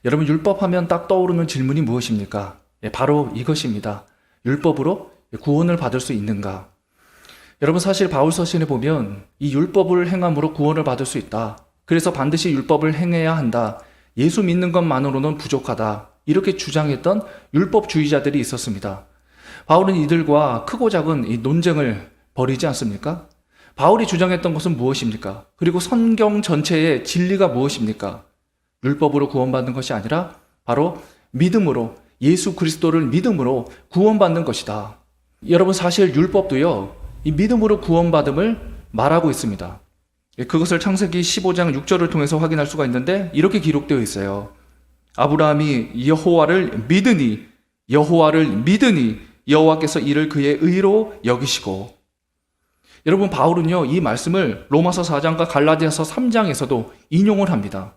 여러분, 율법하면 딱 떠오르는 질문이 무엇입니까? 바로 이것입니다. 율법으로 구원을 받을 수 있는가? 여러분, 사실 바울 서신에 보면 이 율법을 행함으로 구원을 받을 수 있다. 그래서 반드시 율법을 행해야 한다. 예수 믿는 것만으로는 부족하다. 이렇게 주장했던 율법주의자들이 있었습니다. 바울은 이들과 크고 작은 이 논쟁을 벌이지 않습니까? 바울이 주장했던 것은 무엇입니까? 그리고 성경 전체의 진리가 무엇입니까? 율법으로 구원받는 것이 아니라 바로 믿음으로, 예수 그리스도를 믿음으로 구원받는 것이다. 여러분, 사실 율법도요, 이 믿음으로 구원받음을 말하고 있습니다. 그것을 창세기 15장 6절을 통해서 확인할 수가 있는데 이렇게 기록되어 있어요. 아브라함이 여호와를 믿으니 여호와께서 이를 그의 의로 여기시고. 여러분, 바울은요, 이 말씀을 로마서 4장과 갈라디아서 3장에서도 인용을 합니다.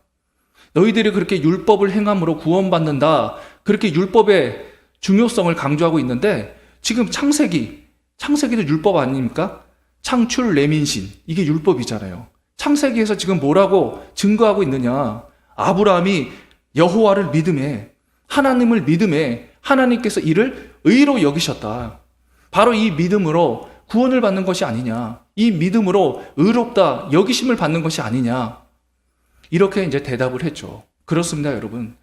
너희들이 그렇게 율법을 행함으로 구원받는다, 그렇게 율법의 중요성을 강조하고 있는데, 지금 창세기도 율법 아닙니까? 창출 레민신, 이게 율법이잖아요. 창세기에서 지금 뭐라고 증거하고 있느냐? 아브라함이 여호와를 믿음에, 하나님을 믿음에 하나님께서 이를 의로 여기셨다. 바로 이 믿음으로 구원을 받는 것이 아니냐? 이 믿음으로 의롭다 여기심을 받는 것이 아니냐? 이렇게 이제 대답을 했죠. 그렇습니다, 여러분.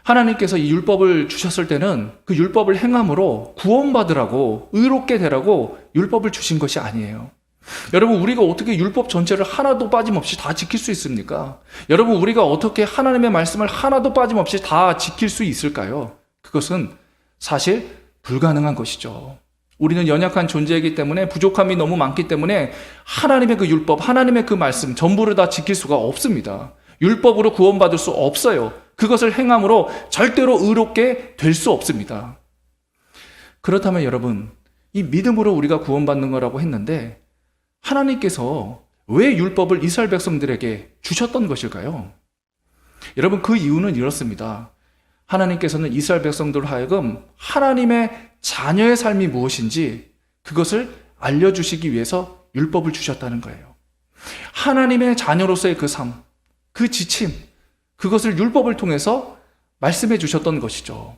하나님께서 이 율법을 주셨을 때는 그 율법을 행함으로 구원받으라고, 의롭게 되라고 율법을 주신 것이 아니에요. 여러분, 우리가 어떻게 율법 전체를 하나도 빠짐없이 다 지킬 수 있습니까? 여러분, 우리가 어떻게 하나님의 말씀을 하나도 빠짐없이 다 지킬 수 있을까요? 그것은 사실 불가능한 것이죠. 우리는 연약한 존재이기 때문에, 부족함이 너무 많기 때문에 하나님의 그 율법, 하나님의 그 말씀 전부를 다 지킬 수가 없습니다. 율법으로 구원받을 수 없어요. 그것을 행함으로 절대로 의롭게 될 수 없습니다. 그렇다면 여러분, 이 믿음으로 우리가 구원받는 거라고 했는데 하나님께서 왜 율법을 이스라엘 백성들에게 주셨던 것일까요? 여러분, 그 이유는 이렇습니다. 하나님께서는 이스라엘 백성들로 하여금 하나님의 자녀의 삶이 무엇인지 그것을 알려주시기 위해서 율법을 주셨다는 거예요. 하나님의 자녀로서의 그 삶, 그 지침, 그것을 율법을 통해서 말씀해 주셨던 것이죠.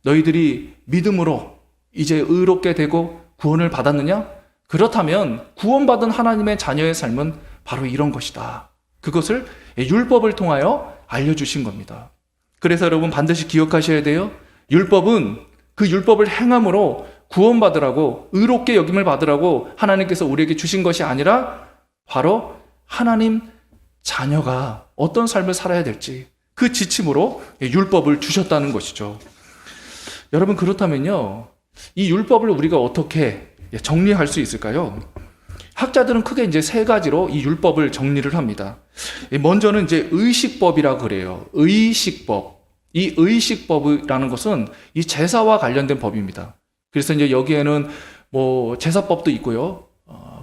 너희들이 믿음으로 이제 의롭게 되고 구원을 받았느냐? 그렇다면 구원받은 하나님의 자녀의 삶은 바로 이런 것이다. 그것을 율법을 통하여 알려주신 겁니다. 그래서 여러분, 반드시 기억하셔야 돼요. 율법은 그 율법을 행함으로 구원받으라고, 의롭게 여김을 받으라고 하나님께서 우리에게 주신 것이 아니라 바로 하나님 자녀가 어떤 삶을 살아야 될지 그 지침으로 율법을 주셨다는 것이죠. 여러분, 그렇다면요, 이 율법을 우리가 어떻게 정리할 수 있을까요? 학자들은 크게 이제 세 가지로 이 율법을 정리를 합니다. 먼저는 이제 의식법이라고 그래요. 의식법. 이 의식법이라는 것은 이 제사와 관련된 법입니다. 그래서 이제 여기에는 뭐 제사법도 있고요.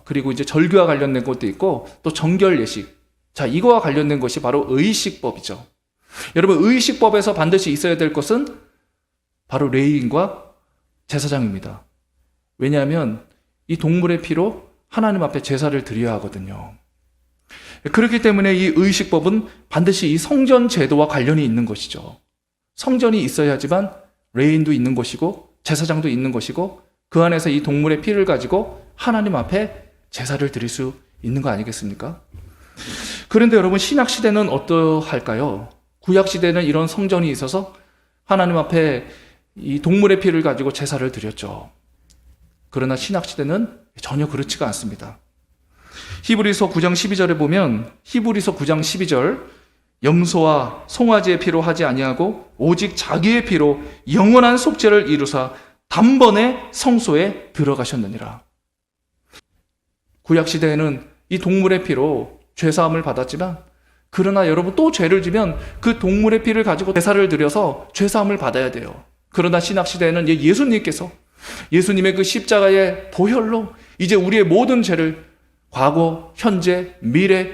그리고 이제 절규와 관련된 것도 있고, 또 정결 예식. 자, 이거와 관련된 것이 바로 의식법이죠. 여러분, 의식법에서 반드시 있어야 될 것은 바로 레위인과 제사장입니다. 왜냐하면 이 동물의 피로 하나님 앞에 제사를 드려야 하거든요. 그렇기 때문에 이 의식법은 반드시 이 성전 제도와 관련이 있는 것이죠. 성전이 있어야지만 레위인도 있는 것이고 제사장도 있는 것이고, 그 안에서 이 동물의 피를 가지고 하나님 앞에 제사를 드릴 수 있는 거 아니겠습니까? 그런데 여러분, 신약시대는 어떠할까요? 구약시대는 이런 성전이 있어서 하나님 앞에 이 동물의 피를 가지고 제사를 드렸죠. 그러나 신약시대는 전혀 그렇지가 않습니다. 히브리서 9장 12절에 보면, 히브리서 9장 12절, 염소와 송아지의 피로 하지 아니하고 오직 자기의 피로 영원한 속죄를 이루사 단번에 성소에 들어가셨느니라. 구약시대에는 이 동물의 피로 죄사함을 받았지만, 그러나 여러분, 또 죄를 지면 그 동물의 피를 가지고 제사를 드려서 죄사함을 받아야 돼요. 그러나 신약시대에는 예수님의 그 십자가의 보혈로 이제 우리의 모든 죄를, 과거, 현재, 미래,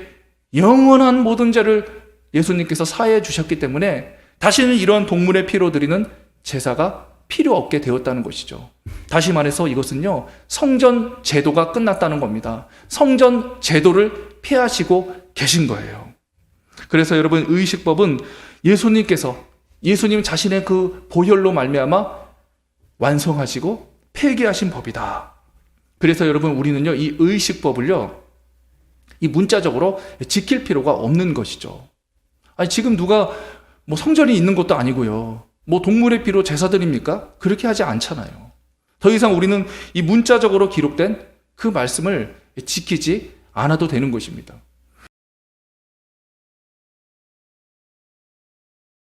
영원한 모든 죄를 예수님께서 사해 주셨기 때문에 다시는 이러한 동물의 피로 드리는 제사가 필요 없게 되었다는 것이죠. 다시 말해서 이것은요, 성전 제도가 끝났다는 겁니다. 성전 제도를 폐하시고 계신 거예요. 그래서 여러분, 의식법은 예수님께서 예수님 자신의 그 보혈로 말미암아 완성하시고 폐기하신 법이다. 그래서 여러분 우리는요 이 의식법을요 이 문자적으로 지킬 필요가 없는 것이죠. 아니 지금 누가 뭐 성전이 있는 것도 아니고요. 뭐 동물의 피로 제사 드립니까? 그렇게 하지 않잖아요. 더 이상 우리는 이 문자적으로 기록된 그 말씀을 지키지 않아도 되는 것입니다.